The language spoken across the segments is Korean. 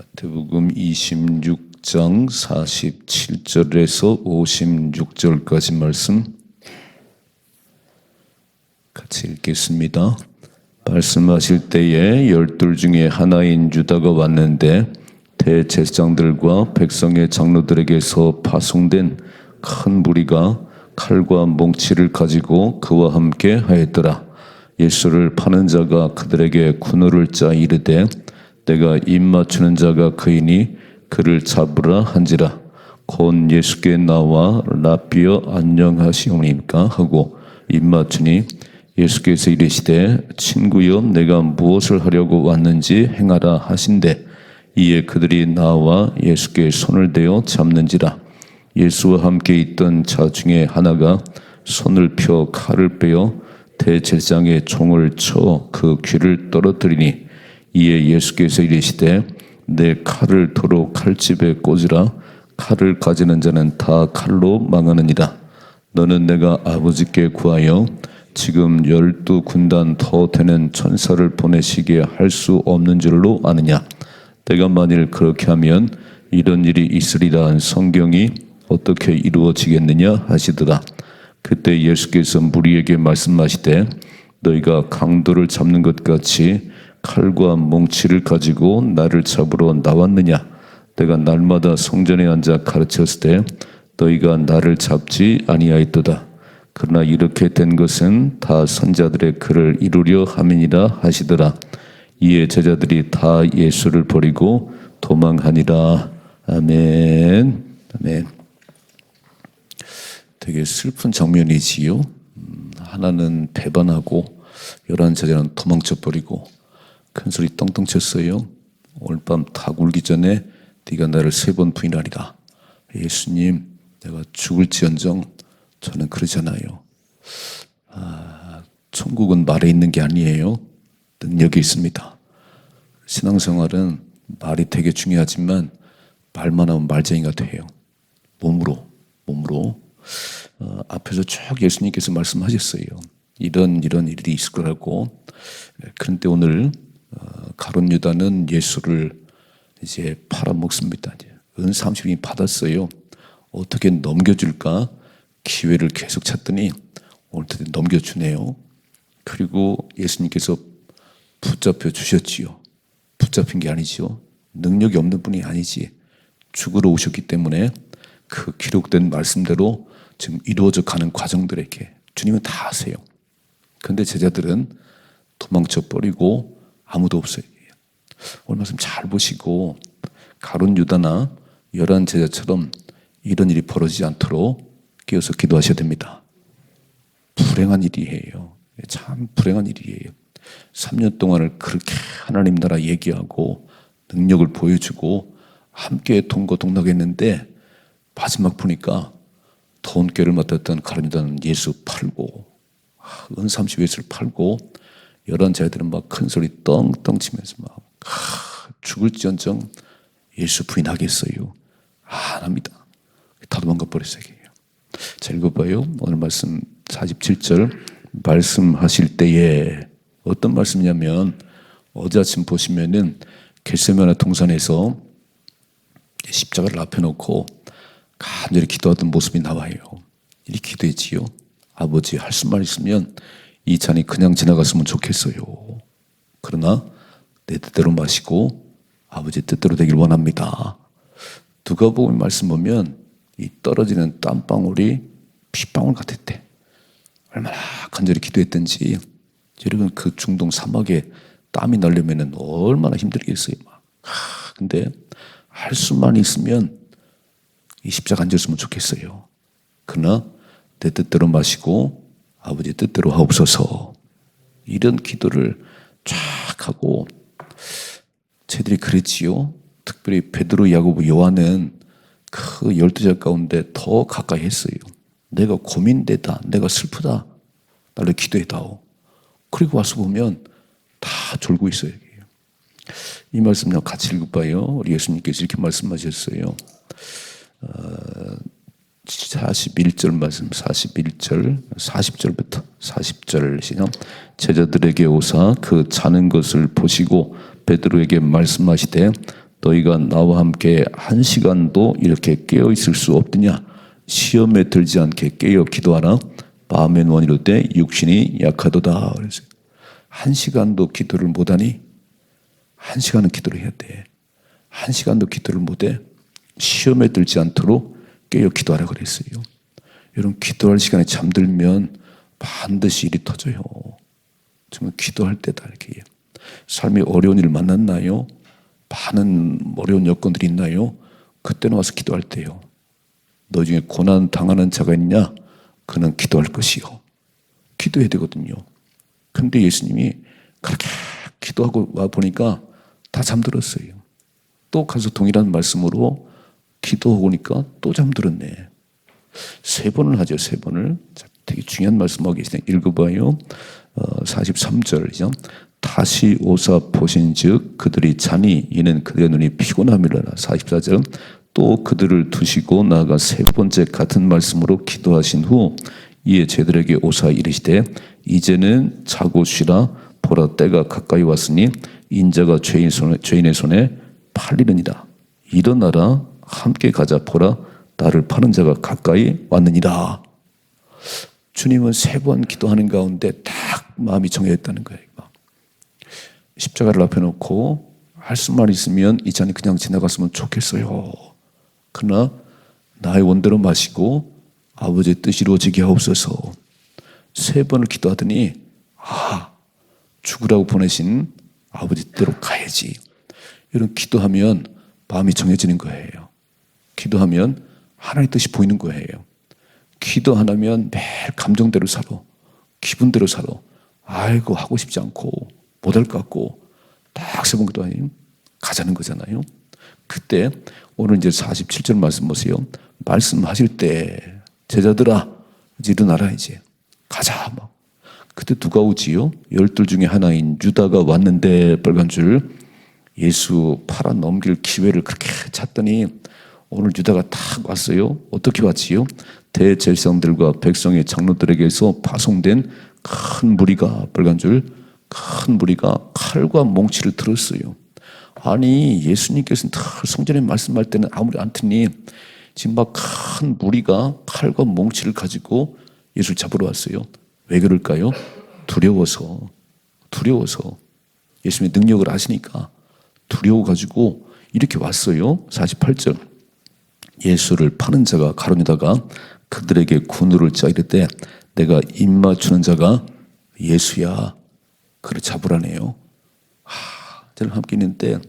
마태복음 26장 47절에서 56절까지 말씀 같이 읽겠습니다. 말씀하실 때에 12 중에 하나인 유다가 왔는데 대제사장들과 백성의 장로들에게서 파송된 큰 무리가 칼과 몽치를 가지고 그와 함께 하였더라. 예수를 파는 자가 그들에게 군호를 짜 이르되 내가 입 맞추는 자가 그이니 그를 잡으라 한지라. 곧 예수께 나와 라삐여 안녕하시오니까 하고 입 맞추니 예수께서 이르시되 친구여 내가 무엇을 하려고 왔는지 행하라 하신대. 이에 그들이 나와 예수께 손을 대어 잡는지라. 예수와 함께 있던 자 중에 하나가 손을 펴 칼을 빼어 대제사장의 총을 쳐 그 귀를 떨어뜨리니 이에 예수께서 이르시되 내 칼을 도로 칼집에 꽂으라. 칼을 가지는 자는 다 칼로 망하느니라. 너는 내가 아버지께 구하여 지금 12군단 더 되는 천사를 보내시게 할 수 없는 줄로 아느냐. 내가 만일 그렇게 하면 이런 일이 있으리라 한 성경이 어떻게 이루어지겠느냐 하시더라. 그때 예수께서 무리에게 말씀하시되 너희가 강도를 잡는 것 같이 칼과 몽치를 가지고 나를 잡으러 나왔느냐. 내가 날마다 성전에 앉아 가르쳤을 때 너희가 나를 잡지 아니하였도다. 그러나 이렇게 된 것은 다 선자들의 글을 이루려 함이니라 하시더라. 이에 제자들이 다 예수를 버리고 도망하니라. 아멘. 아멘. 되게 슬픈 장면이지요. 하나는 배반하고 11 제자는 도망쳐 버리고 큰 소리 떵떵 쳤어요. 오늘 밤 다 굴기 전에 네가 나를 3번 부인하리라. 예수님, 내가 죽을지언정 저는 그러잖아요. 천국은 말에 있는 게 아니에요. 능력이 있습니다. 신앙생활은 말이 되게 중요하지만 말만 하면 말쟁이가 돼요. 몸으로. 앞에서 쭉 예수님께서 말씀하셨어요. 이런 일이 있을 거라고. 그런데 오늘 가룟 유다는 예수를 이제 팔아먹습니다. 은 30이 받았어요. 어떻게 넘겨줄까 기회를 계속 찾더니 오늘 드디어 넘겨주네요. 그리고 예수님께서 붙잡혀 주셨지요. 붙잡힌 게 아니지요. 능력이 없는 분이 아니지. 죽으러 오셨기 때문에 그 기록된 말씀대로 지금 이루어져 가는 과정들에게 주님은 다 아세요. 그런데 제자들은 도망쳐 버리고 아무도 없어요. 오늘 말씀 잘 보시고 가룟 유다나 11 제자처럼 이런 일이 벌어지지 않도록 깨어서 기도하셔야 됩니다. 불행한 일이에요. 참 불행한 일이에요. 3년 동안을 그렇게 하나님 나라 얘기하고 능력을 보여주고 함께 동거동락했는데 마지막 보니까 돈꾀를 맡았던 가룟 유다는 예수 팔고 은 30을 팔고 11 제자들은 막 큰 소리 떵떵 치면서 막 죽을지언정 예수 부인하겠어요. 안 합니다. 다 도망가 버렸어요. 자, 읽어봐요. 오늘 말씀 47절. 말씀하실 때에 어떤 말씀이냐면 어제 아침 보시면은 겟세마네 동산에서 십자가를 앞에 놓고 간절히 기도하던 모습이 나와요. 이렇게 기도했지요. 아버지, 할 수만 있으면 이 잔이 그냥 지나갔으면 좋겠어요. 그러나 내 뜻대로 마시고 아버지 뜻대로 되길 원합니다. 누가복음 말씀 보면 이 떨어지는 땀방울이 핏방울 같았대. 얼마나 간절히 기도했던지. 여러분 그 중동 사막에 땀이 나려면 얼마나 힘들겠어요. 근데 할 수만 있으면 이 십자가 안 졌으면 좋겠어요. 그러나 내 뜻대로 마시고 아버지 뜻대로 하옵소서. 이런 기도를 쫙 하고 쟤들이 그랬지요. 특별히 베드로, 야고보, 요한은 그 12제자 가운데 더 가까이 했어요. 내가 고민되다, 내가 슬프다, 나를 기도해다오. 그리고 와서 보면 다 졸고 있어요. 이 말씀요 같이 읽어봐요. 우리 예수님께서 이렇게 말씀하셨어요. 41절 말씀, 41절, 40절부터 40절 시작. 제자들에게 오사 그 자는 것을 보시고 베드로에게 말씀하시되 너희가 나와 함께 1시간도 이렇게 깨어 있을 수 없느냐? 시험에 들지 않게 깨어 기도하라. 밤엔 원이로 때 육신이 약하도다. 그래서 1시간도 기도를 못하니 1시간은 기도를 해야 돼. 1시간도 기도를 못해. 시험에 들지 않도록 깨어 기도하라 그랬어요. 여러분, 기도할 시간에 잠들면 반드시 일이 터져요. 정말 기도할 때다 이렇게. 삶이 어려운 일을 만났나요? 많은 어려운 여건들이 있나요? 그때는 와서 기도할 때요. 너 중에 고난 당하는 자가 있냐? 그는 기도할 것이요. 기도해야 되거든요. 근데 예수님이 그렇게 기도하고 와 보니까 다 잠들었어요. 또 가서 동일한 말씀으로 기도하고 오니까 또 잠들었네. 3번을 하죠. 3번을. 되게 중요한 말씀하고 계시네. 읽어봐요. 43절이죠. 다시 오사 보신즉 그들이 자니 이는 그들의 눈이 피곤함이라라. 44절. 또 그들을 두시고 나아가 3번째 같은 말씀으로 기도하신 후 이에 제들에게 오사 이르시되 이제는 자고 쉬라. 보라 때가 가까이 왔으니 인자가 죄인의 손에 팔리느니라. 일어나라. 함께 가자. 보라 나를 파는 자가 가까이 왔느니라. 주님은 3번 기도하는 가운데 딱 마음이 정해졌다는 거예요. 십자가를 앞에 놓고 할 수만 있으면 이 잔이 그냥 지나갔으면 좋겠어요. 그러나 나의 원대로 마시고 아버지의 뜻이 이루어지게 하옵소서. 3번을 기도하더니 죽으라고 보내신 아버지 뜻대로 가야지. 이런 기도하면 마음이 정해지는 거예요. 기도하면 하나님의 뜻이 보이는 거예요. 기도 안 하면 매일 감정대로 살아. 기분대로 살아. 아이고 하고 싶지 않고 못할 것 같고 딱 3번 기도하니 가자는 거잖아요. 그때 오늘 이제 47절 말씀 보세요. 말씀하실 때 제자들아 이제 일어나라 이제 가자 막. 그때 누가 오지요? 12 중에 하나인 유다가 왔는데 빨간 줄 예수 팔아 넘길 기회를 그렇게 찾더니 오늘 유다가 탁 왔어요. 어떻게 왔지요? 대제사장들과 백성의 장로들에게서 파송된 큰 무리가 빨간 줄 큰 무리가 칼과 몽치를 들었어요. 아니 예수님께서는 성전에 말씀할 때는 아무리 안 듣니 지금 막 큰 무리가 칼과 몽치를 가지고 예수를 잡으러 왔어요. 왜 그럴까요? 두려워서 예수님의 능력을 아시니까 두려워가지고 이렇게 왔어요. 48절 예수를 파는 자가 가룟유다가 그들에게 군우를 짜 이르되 내가 입맞추는 자가 예수야. 그를 잡으라네요. 저는 함께 있는데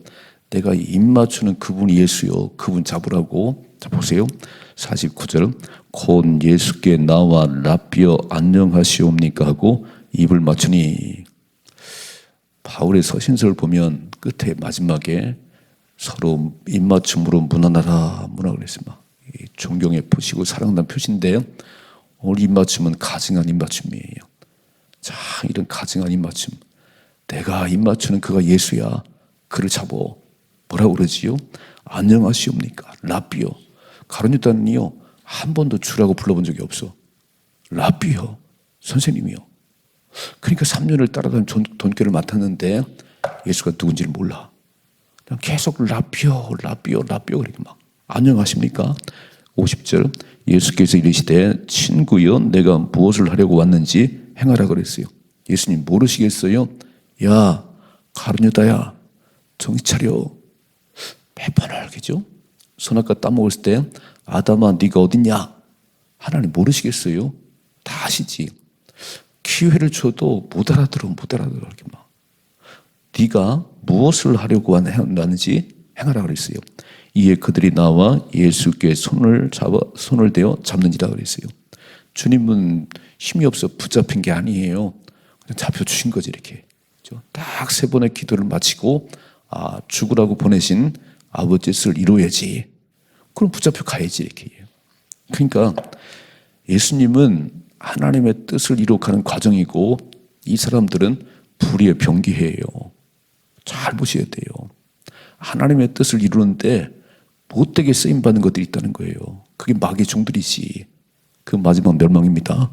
내가 입맞추는 그분이 예수요. 그분 잡으라고. 자 보세요. 49절 곧 예수께 나와 라비어 안녕하시옵니까 하고 입을 맞추니. 바울의 서신서를 보면 끝에 마지막에 서로 입맞춤으로 문안하라 그랬어요. 존경의 표시고 사랑한다는 표시인데 오늘 입맞춤은 가증한 입맞춤이에요. 자, 이런 가증한 입맞춤. 내가 입맞추는 그가 예수야. 그를 잡어. 뭐라고 그러지요? 안녕하시옵니까? 라비어. 가룟유다는요 한 번도 주라고 불러본 적이 없어. 라비어. 선생님이요. 그러니까 3년을 따라다니는 돈꾀를 맡았는데 예수가 누군지를 몰라. 그냥 계속 라비어 이렇게 막 안녕하십니까? 50절 예수께서 이르시되 친구여 내가 무엇을 하려고 왔는지 행하라 그랬어요. 예수님 모르시겠어요? 야 가룟유다야 정신 차려. 매번 알겠죠? 선악과 따먹을 때 아담아 네가 어딨냐? 하나님 모르시겠어요? 다 아시지. 기회를 줘도 못 알아들어 이렇게 막. 네가 무엇을 하려고 왔는지 행하라 그랬어요. 이에 그들이 나와 예수께 손을 대어 잡는지라 그랬어요. 주님은 힘이 없어 붙잡힌 게 아니에요. 그냥 잡혀주신 거지 이렇게. 딱 3번의 기도를 마치고 죽으라고 보내신 아버지의 뜻을 이루어야지. 그럼 붙잡혀 가야지 이렇게. 그러니까 예수님은 하나님의 뜻을 이루어가는 과정이고 이 사람들은 불의의 병기해요. 잘 보셔야 돼요. 하나님의 뜻을 이루는데 못되게 쓰임받는 것들이 있다는 거예요. 그게 마귀의 종들이지. 그 마지막 멸망입니다.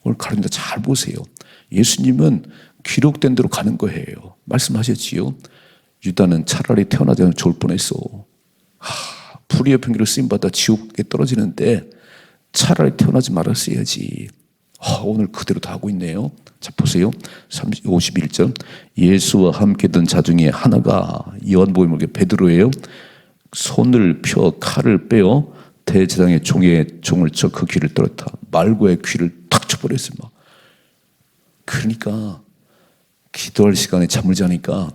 오늘 가릅니다. 잘 보세요. 예수님은 기록된 대로 가는 거예요. 말씀하셨지요. 유다는 차라리 태어나지 않으면 좋을 뻔했어. 불의의 판결을 쓰임받아 지옥에 떨어지는데 차라리 태어나지 말았어야지. 오늘 그대로 다 하고 있네요. 자, 보세요. 51절. 예수와 함께 든 자 중에 하나가, 요한복음에 베드로예요. 손을 펴 칼을 빼어 대제사장의 종을 쳐 그 귀를 떨었다. 말고의 귀를 탁 쳐버렸어요. 막. 그러니까 기도할 시간에 잠을 자니까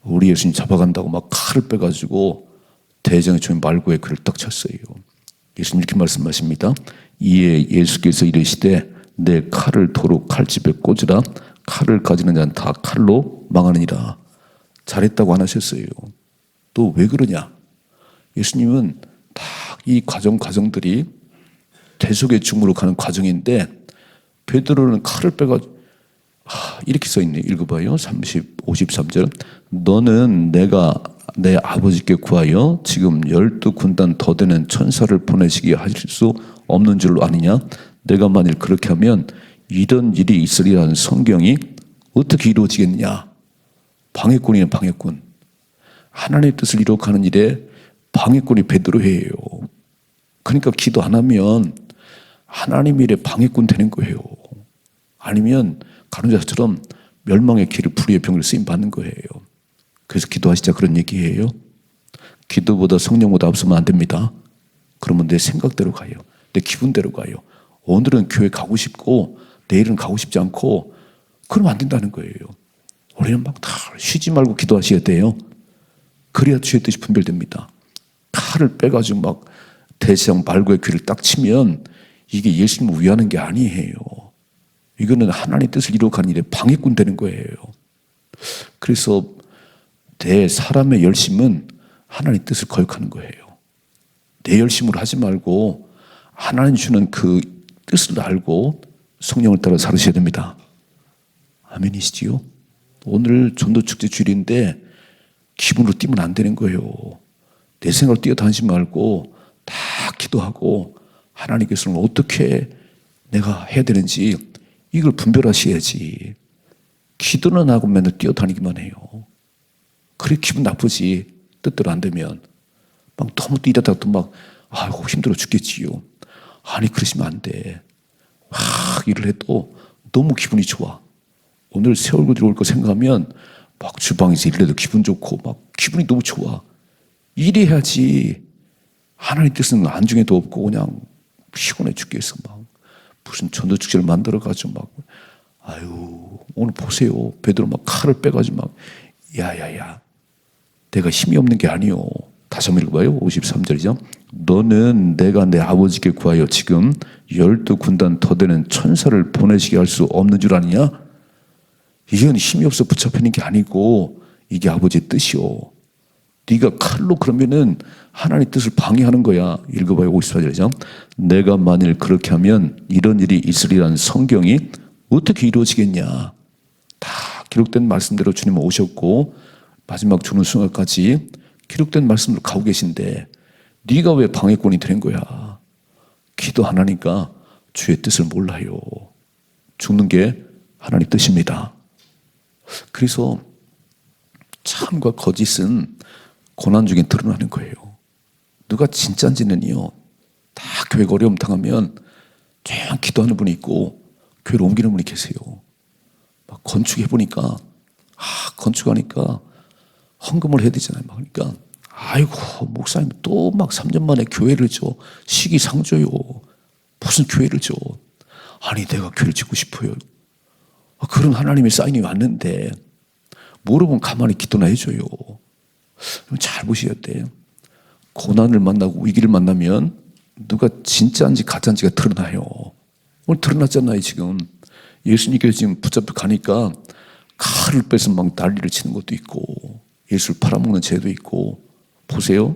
우리 예수님 잡아간다고 막 칼을 빼가지고 대제사장의 종이 말고의 귀를 딱 쳤어요. 예수님 이렇게 말씀하십니다. 이에 예수께서 이르시되 내 칼을 도로 칼집에 꽂으라. 칼을 가지는 자는 다 칼로 망하느니라. 잘했다고 안 하셨어요. 또 왜 그러냐? 예수님은 다 이 과정들이 대속의 중으로 가는 과정인데 베드로는 칼을 빼가지고 이렇게 써있네. 읽어봐요. 53절. 너는 내가 내 아버지께 구하여 지금 12군단 더 되는 천사를 보내시게 하실 수 없는 줄로 아느냐? 내가 만일 그렇게 하면 이런 일이 있으리라는 성경이 어떻게 이루어지겠느냐? 방해꾼이네, 방해꾼. 하나님의 뜻을 이룩하는 일에 방해꾼이 베드로예요. 그러니까 기도 안 하면 하나님 일에 방해꾼 되는 거예요. 아니면 가룟자처럼 멸망의 길을 불의의 병을 쓰임 받는 거예요. 그래서 기도하시자 그런 얘기예요. 기도보다 성령보다 앞서면 안 됩니다. 그러면 내 생각대로 가요. 내 기분대로 가요. 오늘은 교회 가고 싶고 내일은 가고 싶지 않고 그러면 안 된다는 거예요. 우리는 막 다 쉬지 말고 기도하셔야 돼요. 그래야 주의 뜻이 분별됩니다. 칼을 빼가지고 막 대제사장 말고의 귀를 딱 치면 이게 예수님을 위하는 게 아니에요. 이거는 하나님의 뜻을 이루어가는 일에 방해꾼 되는 거예요. 그래서 내 사람의 열심은 하나님의 뜻을 거역하는 거예요. 내 열심으로 하지 말고 하나님 주는 그 뜻을 알고 성령을 따라 살으셔야 됩니다. 아멘이시지요? 오늘 전도축제 주일인데 기분으로 뛰면 안 되는 거예요. 내 생각으로 뛰어다니지 말고 다 기도하고 하나님께서는 어떻게 내가 해야 되는지 이걸 분별하셔야지. 기도는 하고 맨날 뛰어다니기만 해요. 그래 기분 나쁘지. 뜻대로 안 되면 막 너무 뛰다가 또 막 아이고 힘들어 죽겠지요. 아니 그러시면 안 돼. 막 일을 해도 너무 기분이 좋아. 오늘 새 얼굴 들어올 거 생각하면 막 주방에서 일해도 기분 좋고 막 기분이 너무 좋아. 일해야지. 하나님 뜻은 안중에도 없고 그냥 피곤해 죽겠어. 막 무슨 전도축제를 만들어가지고 막 아유 오늘 보세요. 베드로 막 칼을 빼가지고 막 야야야 내가 힘이 없는 게 아니요. 다시 한번 읽어봐요. 53절이죠. 너는 내가 내 아버지께 구하여 지금 12군단 더 되는 천사를 보내시게 할 수 없는 줄 아느냐? 이건 힘이 없어 붙잡히는 게 아니고 이게 아버지의 뜻이요. 네가 칼로 그러면은 하나님의 뜻을 방해하는 거야. 읽어봐요. 54절이죠. 내가 만일 그렇게 하면 이런 일이 있으리라는 성경이 어떻게 이루어지겠냐. 다 기록된 말씀대로 주님은 오셨고 마지막 주는 순간까지 기록된 말씀으로 가고 계신데 네가 왜 방해꾼이 되는 거야. 기도 안 하니까 주의 뜻을 몰라요. 죽는 게 하나님의 뜻입니다. 그래서 참과 거짓은 고난 중에 드러나는 거예요. 누가 진짜인지는요. 다 교회가 어려움 당하면 조용 기도하는 분이 있고 교회로 옮기는 분이 계세요. 막 건축해보니까 건축하니까 헌금을 해야 되잖아요. 막 그러니까 아이고 목사님 또 막 3년 만에 교회를 줘. 시기상조요. 무슨 교회를 줘. 아니 내가 교회를 짓고 싶어요. 그런 하나님의 사인이 왔는데 물어보면 가만히 기도나 해줘요. 잘 보셔야 돼요. 고난을 만나고 위기를 만나면 누가 진짜인지 가짜인지가 드러나요. 오늘 드러났잖아요. 지금 예수님께서 지금 붙잡혀 가니까 칼을 빼서 막 난리를 치는 것도 있고 예수를 팔아먹는 죄도 있고 보세요.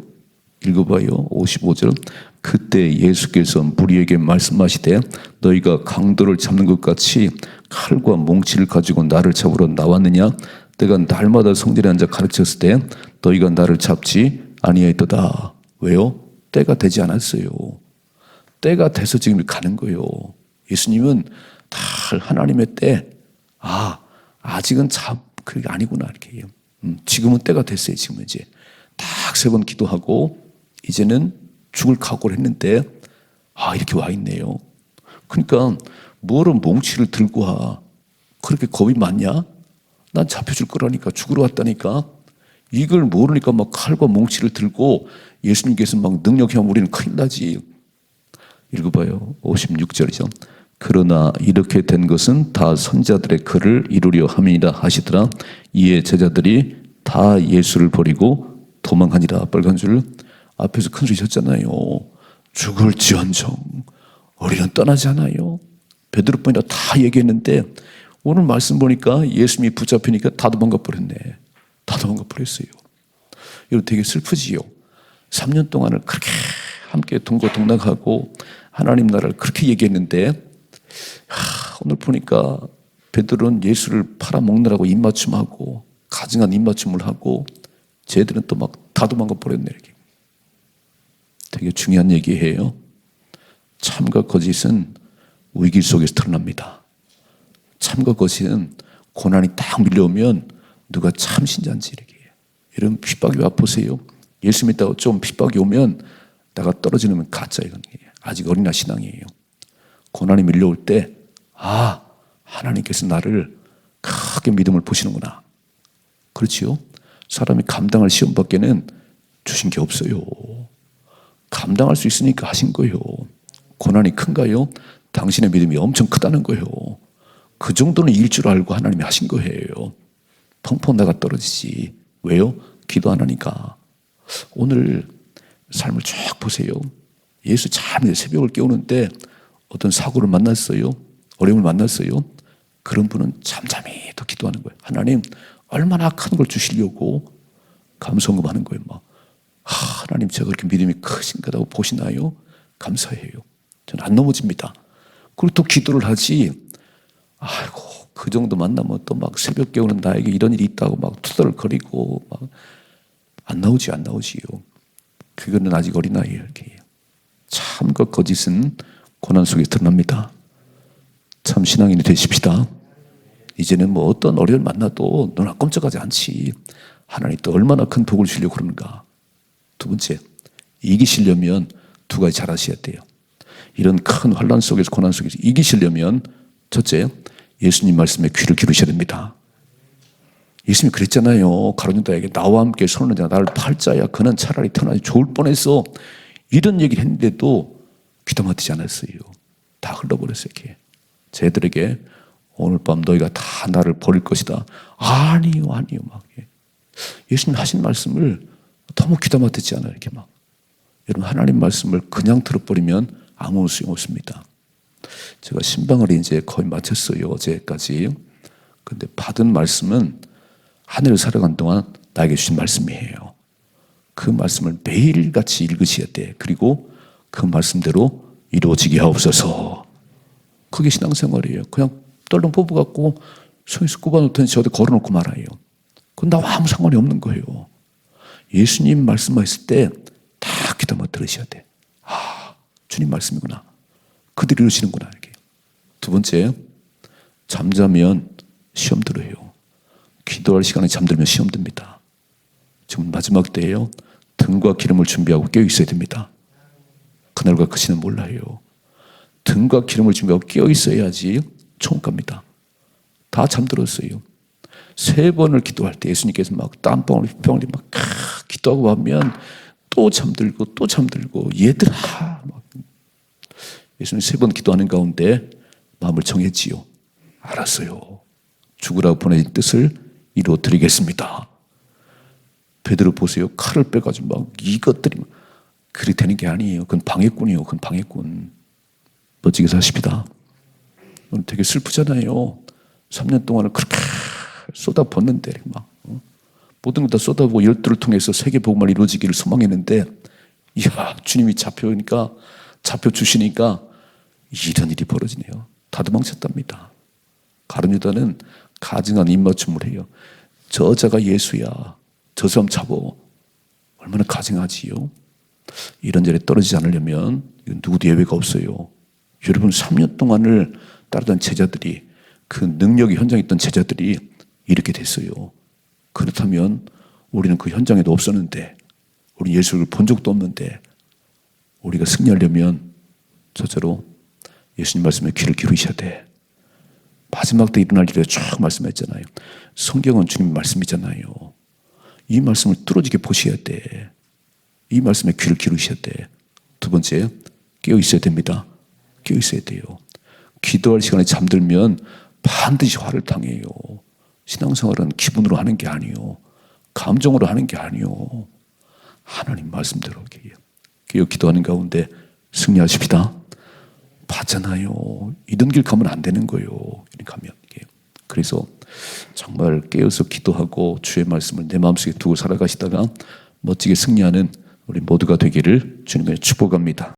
읽어봐요. 55절. 그때 예수께서 무리에게 말씀하시되 너희가 강도를 잡는 것 같이 칼과 몽치를 가지고 나를 잡으러 나왔느냐? 내가 날마다 성전에 앉아 가르쳤을 때 너희가 나를 잡지 아니하였도다. 왜요? 때가 되지 않았어요. 때가 돼서 지금 가는 거예요. 예수님은 다 하나님의 때 아직은 그게 아니구나 이렇게 해요. 지금은 때가 됐어요. 지금은 이제 딱 3번 기도하고 이제는 죽을 각오를 했는데 이렇게 와 있네요. 그러니까 뭐를 몽치를 들고 와. 그렇게 겁이 많냐? 난 잡혀줄 거라니까. 죽으러 왔다니까. 이걸 모르니까 막 칼과 몽치를 들고 예수님께서 막 능력하면 우리는 큰일 나지. 읽어봐요. 56절이죠. 그러나 이렇게 된 것은 다 선자들의 글을 이루려 함이니라 하시더라. 이에 제자들이 다 예수를 버리고 도망하니라. 빨간 줄 앞에서 큰 소리 쳤잖아요. 죽을지언정 우리는 떠나지 않아요. 베드로뿐이라 다 얘기했는데 오늘 말씀 보니까 예수님이 붙잡히니까 다 도망가 버렸네. 다 도망가 버렸어요. 이거 되게 슬프지요. 3년 동안을 그렇게 함께 동고동락하고 하나님 나라를 그렇게 얘기했는데 오늘 보니까 베드로는 예수를 팔아먹느라고 입맞춤하고 가증한 입맞춤을 하고 쟤들은 또 막 다 도망가 버렸네. 이렇게. 되게 중요한 얘기예요. 참과 거짓은 위기 속에서 드러납니다. 참과 거짓은 고난이 딱 밀려오면 누가 참 신자인지 이렇게. 이런 핍박이 와 보세요. 예수 믿다가 좀 핍박이 오면 나가 떨어지는 가짜 이건 아직 어린아 신앙이에요. 고난이 밀려올 때 하나님께서 나를 크게 믿음을 보시는구나. 그렇지요? 사람이 감당할 시험 밖에는 주신 게 없어요. 감당할 수 있으니까 하신 거예요. 고난이 큰가요? 당신의 믿음이 엄청 크다는 거예요. 그 정도는 이길 줄 알고 하나님이 하신 거예요. 펑펑 나가 떨어지지. 왜요? 기도 안 하니까. 오늘 삶을 쭉 보세요. 예수 참 새벽을 깨우는데 어떤 사고를 만났어요. 어려움을 만났어요. 그런 분은 잠잠히 더 기도하는 거예요. 하나님 얼마나 큰 걸 주시려고 감성금하는 거예요. 막 하나님 제가 그렇게 믿음이 크신가 하고 보시나요? 감사해요. 저는 안 넘어집니다. 그리고 또 기도를 하지. 아이고 그 정도 만나면 또 막 새벽 깨우는 나에게 이런 일이 있다고 막 투덜거리고 막 안 나오지요. 그거는 아직 어린아이예요. 이렇게. 참과 거짓은 고난 속에 드러납니다. 참 신앙인이 되십시다. 이제는 뭐 어떤 어려움을 만나도 너나 꼼짝하지 않지. 하나님 또 얼마나 큰 복을 주려고 그러는가. 두 번째, 이기시려면 2가지 잘하셔야 돼요. 이런 큰 환난 속에서 고난 속에서 이기시려면 첫째, 예수님 말씀에 귀를 기울이셔야 됩니다. 예수님이 그랬잖아요. 가룟 유다에게 나와 함께 서는 자가 나를 팔 자야 그는 차라리 태어나지 좋을 뻔해서 이런 얘기를 했는데도 귀담아듣지 않았어요. 다 흘러버렸어요. 이렇게. 쟤들에게 오늘 밤 너희가 다 나를 버릴 것이다. 아니요. 막 예수님 하신 말씀을 너무 귀담아듣지 않아요. 이렇게 막. 여러분 하나님 말씀을 그냥 들어버리면 아무 소용 없습니다. 제가 신방을 이제 거의 마쳤어요. 어제까지. 근데 받은 말씀은 한 해를 살아간 동안 나에게 주신 말씀이에요. 그 말씀을 매일같이 읽으셔야 돼. 그리고 그 말씀대로 이루어지게 하옵소서. 그게 신앙생활이에요. 그냥 떨렁 뽑아갖고 손에서 꼽아놓더니 저한테 걸어놓고 말아요. 그건 나와 아무 상관이 없는 거예요. 예수님 말씀하실 때 다 귀담아 들으셔야 돼. 주님 말씀이구나. 그들이 이루시는구나. 이렇게. 두 번째, 잠자면 시험 들어요. 기도할 시간에 잠들면 시험 듭니다. 지금 마지막 때예요. 등과 기름을 준비하고 깨어 있어야 됩니다. 그날과 그 시는 몰라요. 등과 기름을 준비하고 깨어 있어야지 처음 갑니다. 다 잠들었어요. 3번을 기도할 때 예수님께서 막 땀방울 휘방울이 막 기도하고 하면 또 잠들고 얘들아 막. 예수님 3번 기도하는 가운데 마음을 정했지요. 알았어요. 죽으라고 보내신 뜻을 이루어드리겠습니다. 베드로 보세요. 칼을 빼가지고 막 이것들이 그리 되는 게 아니에요. 그건 방해꾼이에요. 그건 방해꾼. 멋지게 사십시다. 오늘 되게 슬프잖아요. 3년 동안을 그렇게 쏟아붓는데 막 모든 걸 다 쏟아부고 열두를 통해서 세계 복음을 이루어지기를 소망했는데 이야 주님이 잡혀주시니까 이런 일이 벌어지네요. 다 도망쳤답니다. 가룟 유다는 가증한 입맞춤을 해요. 저자가 예수야. 저 사람 잡어. 얼마나 가증하지요. 이런 자리에 떨어지지 않으려면 누구도 예외가 없어요. 여러분 3년 동안을 따르던 제자들이 그 능력이 현장에 있던 제자들이 이렇게 됐어요. 그렇다면 우리는 그 현장에도 없었는데, 우리 예수를 본 적도 없는데, 우리가 승리하려면 첫째로 예수님 말씀에 귀를 기울이셔야 돼. 마지막 때 일어날 일에 쭉 말씀했잖아요. 성경은 주님 말씀이잖아요. 이 말씀을 뚫어지게 보셔야 돼. 이 말씀에 귀를 기울이셔야 돼. 두 번째, 깨어 있어야 됩니다. 깨어 있어야 돼요. 기도할 시간에 잠들면 반드시 화를 당해요. 신앙생활은 기분으로 하는 게 아니요, 감정으로 하는 게 아니요, 하나님 말씀대로 깨어 기도하는 가운데 승리하십니다. 봤잖아요. 이런 길 가면 안 되는 거예요. 가면. 그래서 정말 깨어서 기도하고 주의 말씀을 내 마음속에 두고 살아가시다가 멋지게 승리하는 우리 모두가 되기를 주님께 축복합니다.